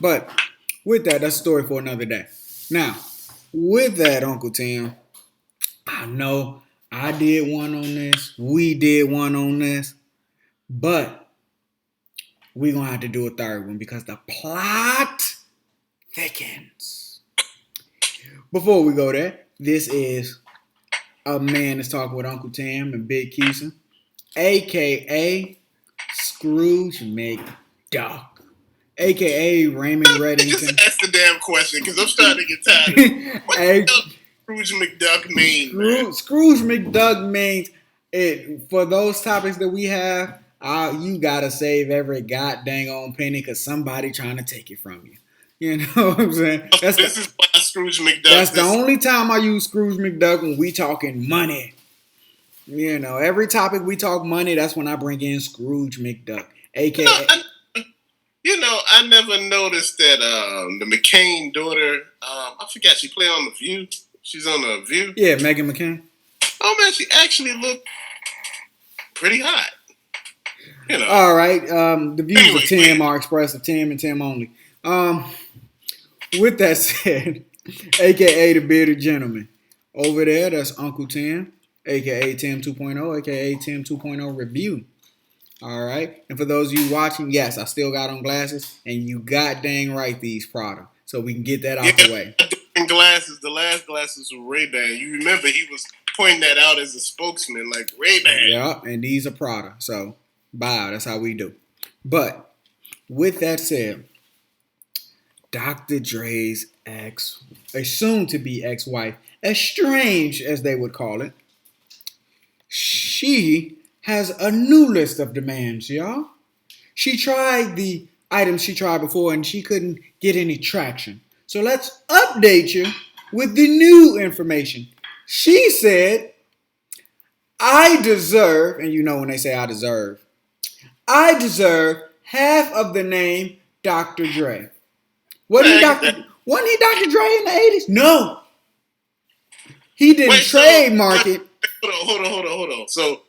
But with that, that's a story for another day. Now, with that, Uncle Tim, I know I did one on this. We did one on this. But we're going to have to do a third one because the plot thickens. Before we go there, this is a man that's talking with Uncle Tim and Big Keison, a.k.a. Scrooge McDuck, a.k.a. Raymond Just Reddington. ask the damn question because I'm starting to get tired of it. What the Hey, hell does Scrooge McDuck mean, man? Scrooge McDuck means it for those topics that we have. You gotta save every goddamn on penny because somebody trying to take it from you. You know what I'm saying? So this is why Scrooge That's McDuck. the This only time I use Scrooge McDuck when we talking money. You know, every topic we talk money, that's when I bring in Scrooge McDuck, you know, aka. I, I never noticed that the McCain daughter. I forgot she played on the View. She's on the View. Yeah, Megan McCain. Oh man, she actually looked pretty hot. You know. All right. The views of Anyway, Tim are expressed of Tim and Tim only. With that said, aka the bearded gentleman. Over there, that's Uncle Tim, aka Tim 2.0, aka Tim 2.0 review. All right. And for those of you watching, yes, I still got on glasses, and you got dang right these Prada. So we can get that out the way. different glasses. The last glasses were Ray Ban. You remember he was pointing that out as a spokesman, like Ray Ban. Yeah, and these are Prada. So bye. That's how we do. But with that said, Dr. Dre's ex, a soon to be ex wife, estranged as they would call it, she has a new list of demands, y'all. She tried the items she tried before and she couldn't get any traction. So let's update you with the new information. She said, I deserve, and you know when they say I deserve half of the name Dr. Dre. Wasn't he Dr. Dre in the 80s? No. He didn't Wait, trademark it. Hold on. So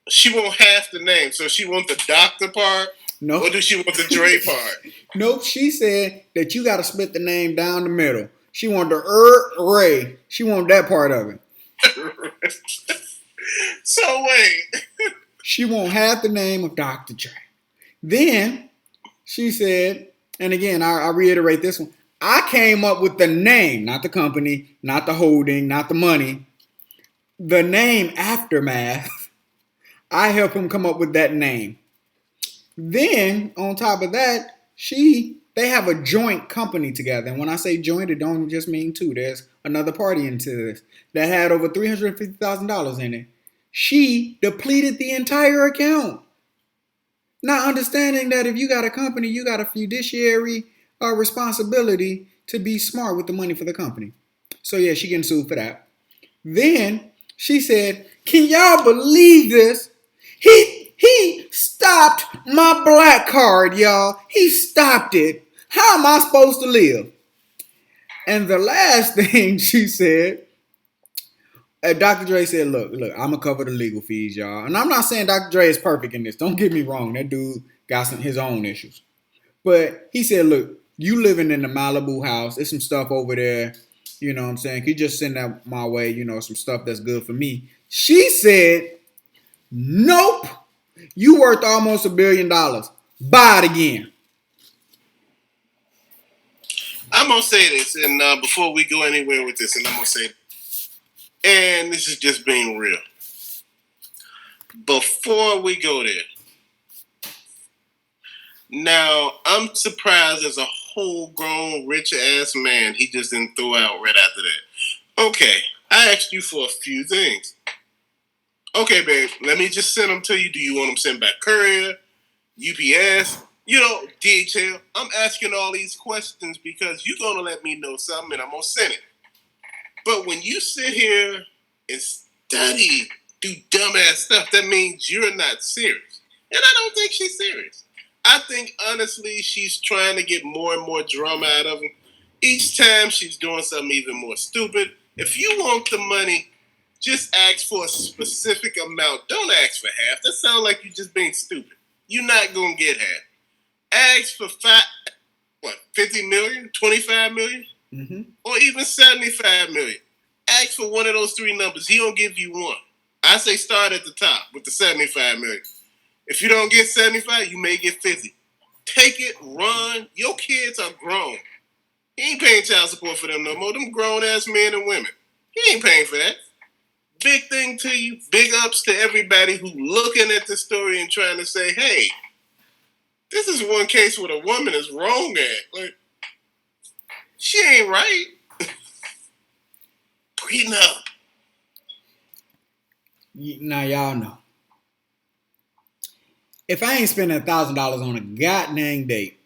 she won't have the name. So she want the doctor part, No. or do she want the Dre part? Nope. She said that you got to split the name down the middle. She wanted the Ray. She wanted that part of it. So wait. She won't have the name of Dr. Dre. Then she said, and again, I reiterate this one. I came up with the name, not the company, not the holding, not the money. The name Aftermath. I helped him come up with that name. Then, on top of that, they have a joint company together. And when I say joint, it don't just mean two. There's another party into this that had over $350,000 in it. She depleted the entire account. Not understanding that if you got a company, you got a fiduciary responsibility to be smart with the money for the company. So yeah, she getting sued for that. Then she said, "Can y'all believe this? He stopped my black card, y'all. He stopped it. How am I supposed to live?" And the last thing she said, Dr. Dre said, look, I'm gonna cover the legal fees, y'all. And I'm not saying Dr. Dre is perfect in this. Don't get me wrong. That dude got his own issues. But he said, look, you living in the Malibu house. There's some stuff over there. You know what I'm saying? Can you just send that my way, some stuff that's good for me? She said, nope. You worth almost $1 billion. Buy it again. I'm gonna say this, and before we go anywhere with this, and I'm gonna say, and this is just being real. Before we go there, now I'm surprised as a whole grown rich ass man he just didn't throw out right after that. Okay, I asked you for a few things. Okay, babe, let me just send them to you. Do you want them sent by courier, UPS, DHL? I'm asking all these questions because you're gonna let me know something and I'm gonna send it. But when you sit here and study, do dumbass stuff, that means you're not serious. And I don't think she's serious. I think, honestly, she's trying to get more and more drama out of him. Each time she's doing something even more stupid. If you want the money, just ask for a specific amount. Don't ask for half. That sounds like you're just being stupid. You're not going to get half. Ask for 50 million, 25 million, or even 75 million. Ask for one of those three numbers. He don't give you one. I say start at the top with the 75 million. If you don't get 75, you may get 50. Take it, run. Your kids are grown. He ain't paying child support for them no more. Them grown ass men and women. He ain't paying for that. Big thing to you. Big ups to everybody who looking at this story and trying to say, hey, this is one case where the woman is wrong at. Like, she ain't right. Prenup. Now y'all know. If I ain't spending $1,000 on a goddamn date,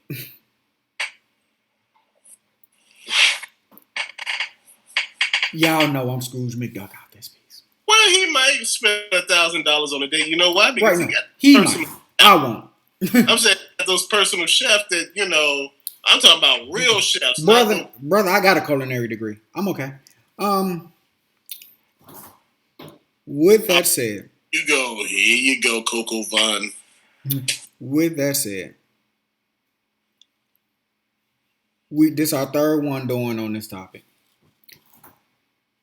y'all know I'm Scrooge McDuck out this piece. Well, he might spend $1,000 on a date. You know why? Because right now, he might. I won't. I'm saying those personal chefs that, you know, I'm talking about real chefs. Brother, I got a culinary degree. I'm okay. With that said. Here you go, Coco Vaughn. With that said, this our third one doing on this topic.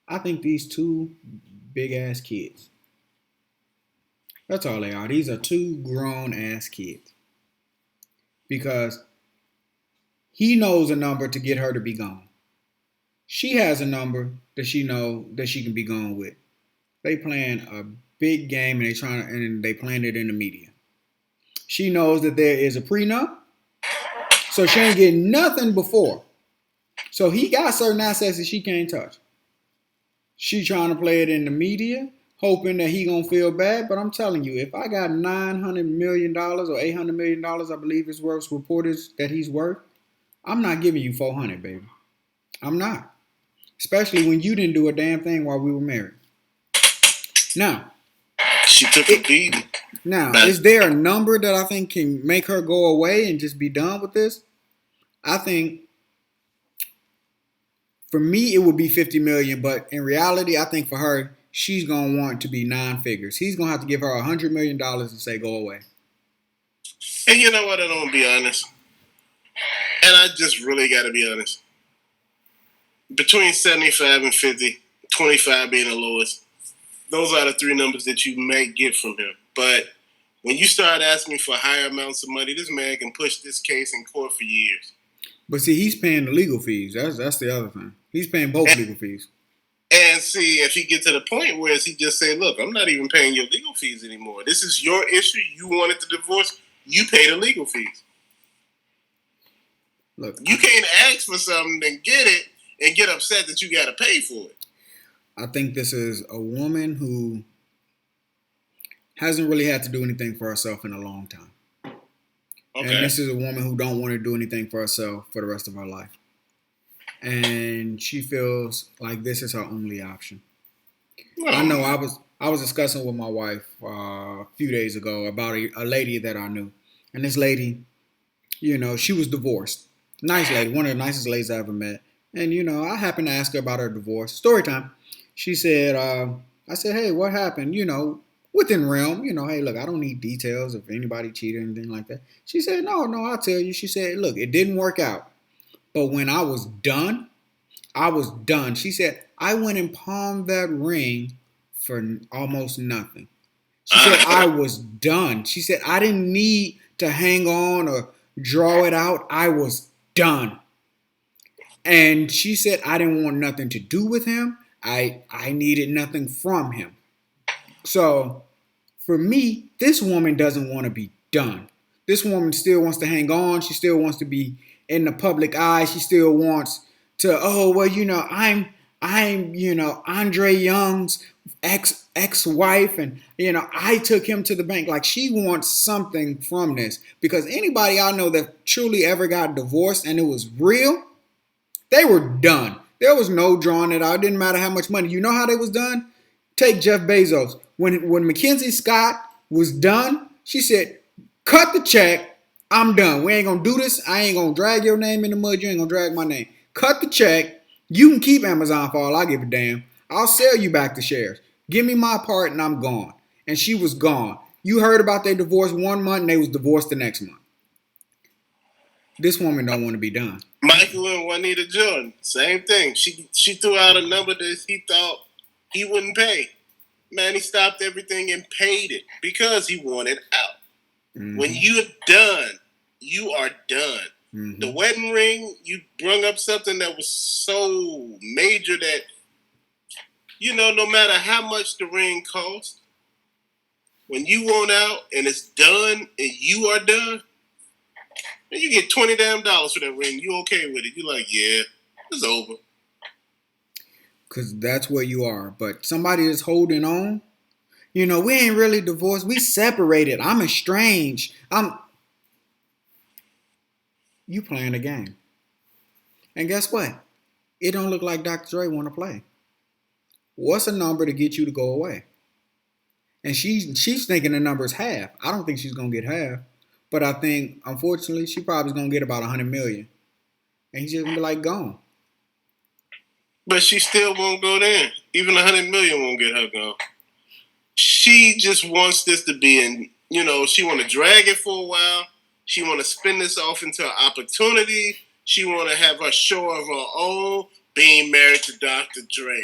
I think these two big ass kids. That's all they are. These are two grown ass kids. Because he knows a number to get her to be gone. She has a number that she know that she can be gone with. They playing a big game and they playing it in the media. She knows that there is a prenup, so she ain't getting nothing before. So he got certain assets that she can't touch. She trying to play it in the media, hoping that he gonna feel bad. But I'm telling you, if I got $900 million or $800 million, I believe it's worth reported that he's worth, I'm not giving you $400, baby. I'm not. Especially when you didn't do a damn thing while we were married. Now, she took a beating. Now, is there a number that I think can make her go away and just be done with this? I think, for me, it would be $50 million. But in reality, I think for her, she's going to want to be 9 figures. He's going to have to give her $100 million and say, go away. And you know what? I don't be honest. And I just really got to be honest. Between 75 and 50, 25 being the lowest, those are the three numbers that you may get from him. But when you start asking for higher amounts of money, this man can push this case in court for years. But see, he's paying the legal fees. That's the other thing. He's paying both legal fees. And see, if he gets to the point where he just say, look, I'm not even paying your legal fees anymore. This is your issue. You wanted the divorce. You pay the legal fees. Look, you can't ask for something and get it and get upset that you got to pay for it. I think this is a woman who hasn't really had to do anything for herself in a long time. Okay. And this is a woman who don't want to do anything for herself for the rest of her life. And she feels like this is her only option. Well, I know I was discussing with my wife a few days ago about a lady that I knew. And this lady, you know, she was divorced. Nice lady, one of the nicest ladies I ever met. And, you know, I happened to ask her about her divorce. Story time. She said, I said, hey, what happened? You know, within realm, you know, hey, look, I don't need details if anybody cheated or anything like that. She said, no, I'll tell you. She said, look, it didn't work out. But when I was done, I was done. She said, I went and pawned that ring for almost nothing. She said, I was done. She said, I didn't need to hang on or draw it out. I was done. And she said, I didn't want nothing to do with him. I needed nothing from him. So for me, this woman doesn't want to be done. This woman still wants to hang on. She still wants to be in the public eye. She still wants to, I'm, you know, Andre Young's ex-wife, and, you know, I took him to the bank. Like, she wants something from this, because anybody I know that truly ever got divorced and it was real, they were done. There was no drawing it out. It didn't matter how much money. You know how they was done? Take Jeff Bezos. When Mackenzie Scott was done, she said, cut the check. I'm done. We ain't going to do this. I ain't going to drag your name in the mud. You ain't going to drag my name. Cut the check. You can keep Amazon for all I give a damn. I'll sell you back the shares. Give me my part and I'm gone. And she was gone. You heard about their divorce 1 month and they was divorced the next month. This woman don't want to be done. Michael and Juanita Jordan, same thing. She threw out a number that he thought he wouldn't pay. Man, he stopped everything and paid it because he wanted out. Mm-hmm. When you're done, you are done. Mm-hmm. The wedding ring, you brung up something that was so major that, no matter how much the ring cost, when you want out and it's done and you are done, and you get $20 for that ring, you okay with it. You're like, yeah, it's over. Because that's where you are. But somebody that's holding on, we ain't really divorced. We separated. I'm estranged. You playing a game. And guess what? It don't look like Dr. Dre want to play. What's a number to get you to go away? And she's thinking the number is half. I don't think she's going to get half. But I think, unfortunately, she probably going to get about $100 million. And he's just going to be like, gone. But she still won't go there. Even $100 million won't get her gone. She just wants this to be in, she want to drag it for a while. She want to spin this off into an opportunity. She want to have a show of her own, being married to Dr. Dre,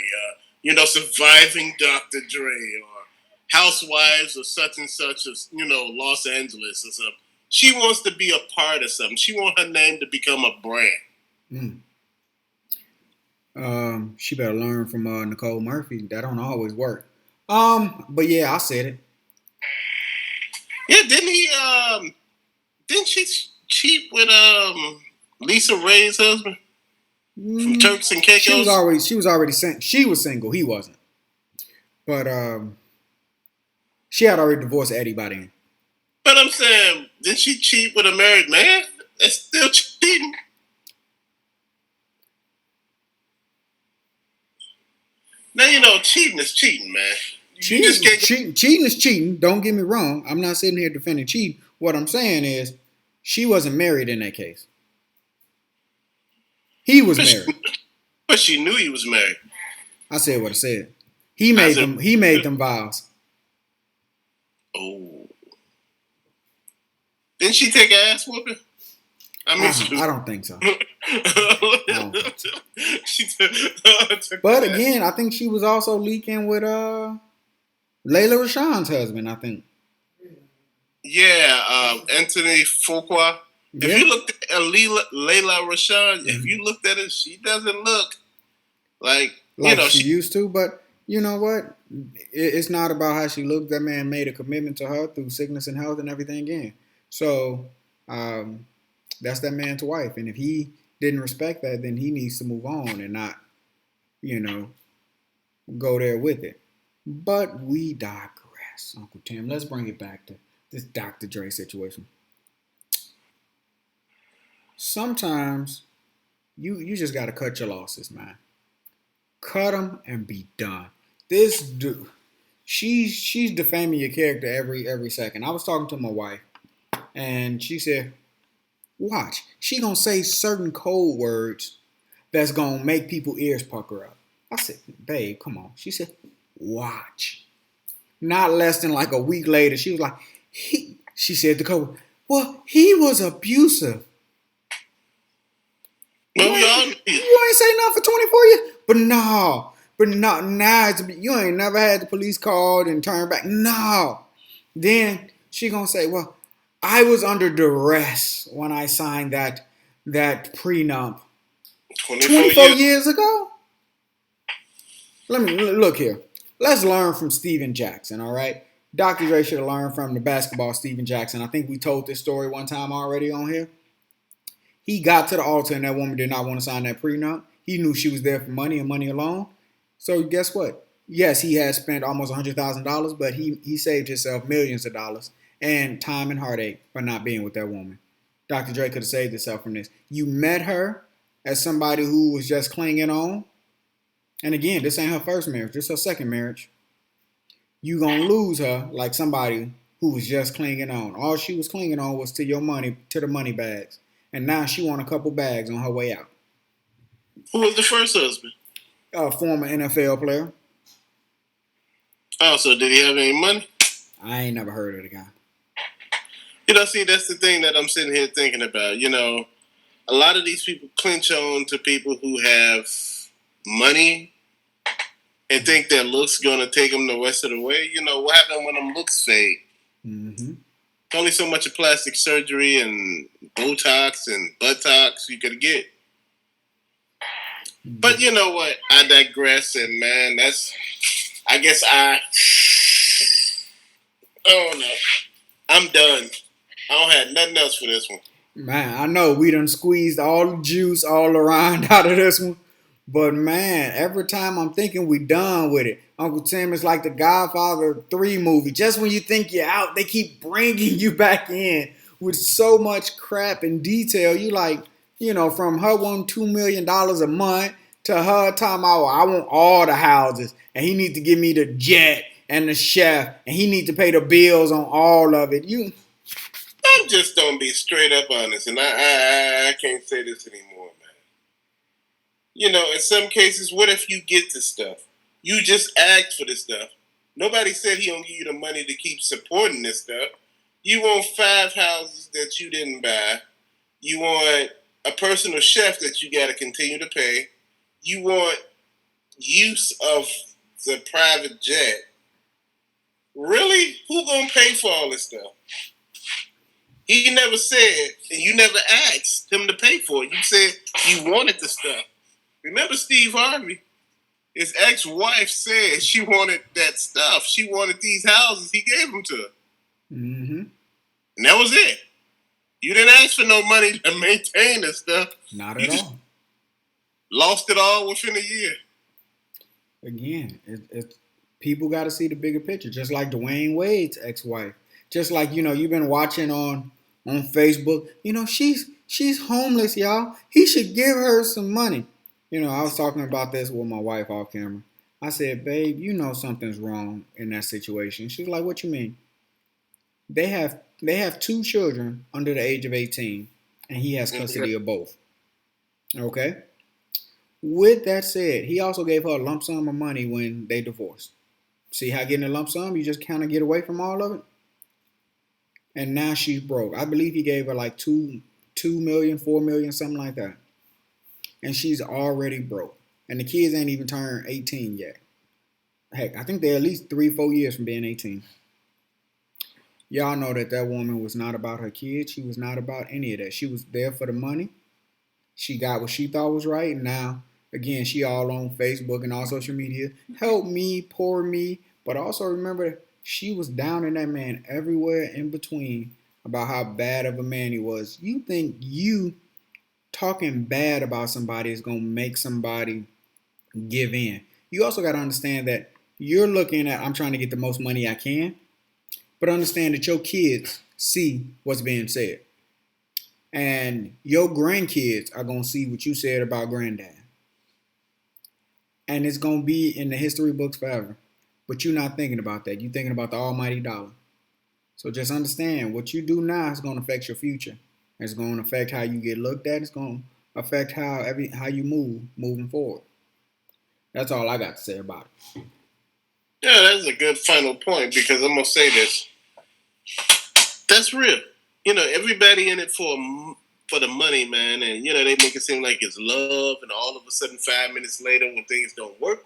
surviving Dr. Dre, or housewives of such and such as, Los Angeles or something. She wants to be a part of something. She wants her name to become a brand. She better learn from Nicole Murphy. That don't always work. But yeah, I said it. Yeah, didn't she cheat with Lisa Ray's husband from Turks and Caicos? She was already she was single. He wasn't. But she had already divorced Eddie by then. But I'm saying, didn't she cheat with a married man? That's still cheating. Now cheating is cheating, man. Cheating is cheating. Don't get me wrong. I'm not sitting here defending cheating. What I'm saying is, she wasn't married in that case. He was married. But she knew he was married. I said what I said. He made them vows. Oh. Didn't she take an ass whooping? I don't think so. But again, I think she was also leaking with Layla Rashawn's husband, I think. Yeah, Anthony Fuqua. Yeah. If you looked at Layla Rashawn, if you looked at it, she doesn't look like she used to. But you know what? It's not about how she looked. That man made a commitment to her through sickness and health and everything again. So that's that man's wife. And if he didn't respect that, then he needs to move on and not, go there with it. But we digress, Uncle Tim. Let's bring it back to this Dr. Dre situation. Sometimes you just got to cut your losses, man. Cut them and be done. This dude, she's defaming your character every second. I was talking to my wife, and she said, watch, she gonna say certain code words that's gonna make people ears pucker up. I said, babe, come on. She said, watch. Not less than like a week later, she was like, she said the code, well, he was abusive. Well, you ain't say nothing for 24 years. But now you ain't never had the police called and turned back. No. Then she gonna say, well, I was under duress when I signed that prenup 24 years ago. Let me look here. Let's learn from Steven Jackson, all right? Dr. Dre should have learned from the basketball Steven Jackson. I think we told this story one time already on here. He got to the altar and that woman did not want to sign that prenup. He knew she was there for money and money alone. So guess what? Yes, he had spent almost $100,000, but he saved himself millions of dollars and time and heartache by not being with that woman. Dr. Dre could have saved himself from this. You met her as somebody who was just clinging on. And again, this ain't her first marriage. This is her second marriage. You gonna lose her like somebody who was just clinging on. All she was clinging on was to your money, to the money bags. And now she want a couple bags on her way out. Who was the first husband? A former NFL player. Oh, so did he have any money? I ain't never heard of the guy. See, that's the thing that I'm sitting here thinking about. a lot of these people clinch on to people who have money and think their looks going to take them the rest of the way. You know, what happens when them looks fade? Mm-hmm. There's only so much of plastic surgery and Botox and buttocks you could get. But you know what? I digress, and man, I guess oh no, I'm done. I don't have nothing else for this one. Man, I know we done squeezed all the juice all around out of this one. But man, every time I'm thinking we done with it. Uncle Tim is like the Godfather 3 movie. Just when you think you're out, they keep bringing you back in with so much crap and detail. You like, from her wanting $2 million a month to her talking about, I want all the houses. And he need to give me the jet and the chef. And he need to pay the bills on all of it. I'm just don't be straight up honest. And I can't say this anymore, man. You know, in some cases, what if you get the stuff? You just asked for the stuff. Nobody said he don't give you the money to keep supporting this stuff. You want 5 houses that you didn't buy. You want a personal chef that you got to continue to pay. You want use of the private jet. Really? Who gonna pay for all this stuff? He never said, and you never asked him to pay for it. You said you wanted the stuff. Remember Steve Harvey? His ex-wife said she wanted that stuff. She wanted these houses. He gave them to her. Mm-hmm. And that was it. You didn't ask for no money to maintain this stuff. Not at all. Lost it all within a year. Again, it's people got to see the bigger picture. Just like Dwayne Wade's ex-wife. Just like, you've been watching on Facebook. She's homeless, y'all. He should give her some money. I was talking about this with my wife off camera. I said, babe, something's wrong in that situation. She was like, what you mean? They have 2 children under the age of 18, and he has custody of both. Okay? With that said, he also gave her a lump sum of money when they divorced. See how getting a lump sum, you just kind of get away from all of it? And now she's broke. I believe he gave her like $2 million, $4 million, something like that. And she's already broke. And the kids ain't even turned 18 yet. Heck, I think they're at least 3-4 years from being 18. Y'all know that woman was not about her kids. She was not about any of that. She was there for the money. She got what she thought was right. And now, again, she all on Facebook and all social media. Help me, poor me. But also remember, she was down in that man everywhere in between about how bad of a man he was. You think you talking bad about somebody is going to make somebody give in. You also got to understand that you're looking at, I'm trying to get the most money I can, but understand that your kids see what's being said. And your grandkids are going to see what you said about granddad. And it's going to be in the history books forever. But you're not thinking about that. You're thinking about the almighty dollar. So just understand, what you do now is going to affect your future. It's going to affect how you get looked at. It's going to affect how you moving forward. That's all I got to say about it. Yeah, that's a good final point, because I'm going to say this. That's real. Everybody in it for the money, man. And, they make it seem like it's love. And all of a sudden, 5 minutes later, when things don't work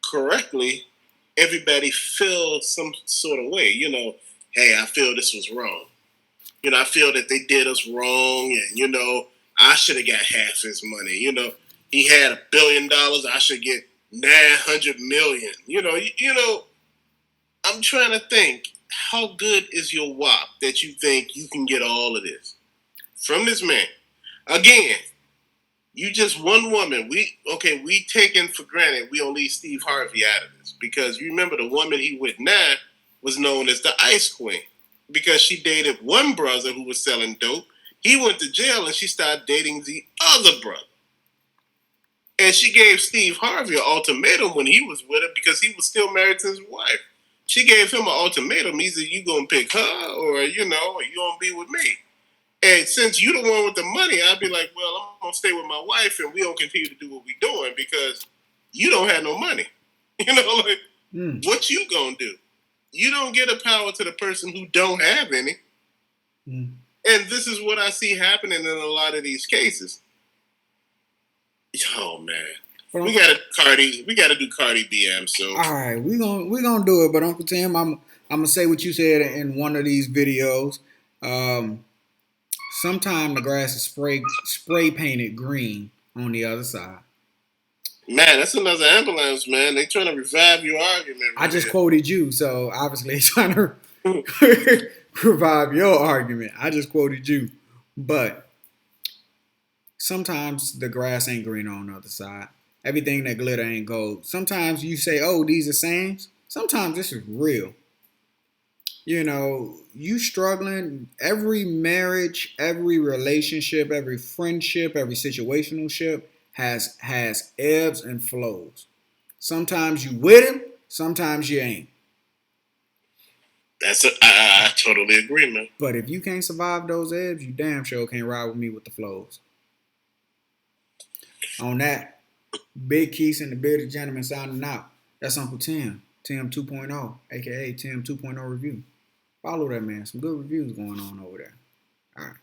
correctly, everybody feels some sort of way. Hey, I feel this was wrong. I feel that they did us wrong, and I should have got half his money. He had $1 billion, I should get 900 million. I'm trying to think, how good is your WAP that you think you can get all of this from this man? Again, you just one woman. We taken for granted we don't leave Steve Harvey out of this, because you remember the woman he with now was known as the Ice Queen, because she dated one brother who was selling dope. He went to jail and she started dating the other brother. And she gave Steve Harvey an ultimatum when he was with her, because he was still married to his wife. She gave him an ultimatum. Either you going to pick her or you going to be with me. And since you the one with the money, I'd be like, well, I'm going to stay with my wife and we don't continue to do what we're doing because you don't have no money. What you going to do? You don't get a power to the person who don't have any. And this is what I see happening in a lot of these cases. Oh man. We gotta do Cardi BM soon. All right, we gonna do it. But Uncle Tim, I'm gonna say what you said in one of these videos. Sometimes the grass is spray painted green on the other side. Man, that's another ambulance, man. They trying to revive your argument. I just quoted you, so obviously trying to revive your argument. I just quoted you, but sometimes the grass ain't green on the other side. Everything that glitter ain't gold. Sometimes you say, "Oh, these are sayings." Sometimes this is real. You know, you struggling. Every marriage, every relationship, every friendship, every situational ship has ebbs and flows. Sometimes you with him, sometimes you ain't. I totally agree, man. But if you can't survive those ebbs, you damn sure can't ride with me with the flows. On that, Big Keison and the Bearded Gentleman signing out. That's Uncle Tim, Tim 2.0, aka Tim 2.0 Review. Follow that man. Some good reviews going on over there. All right.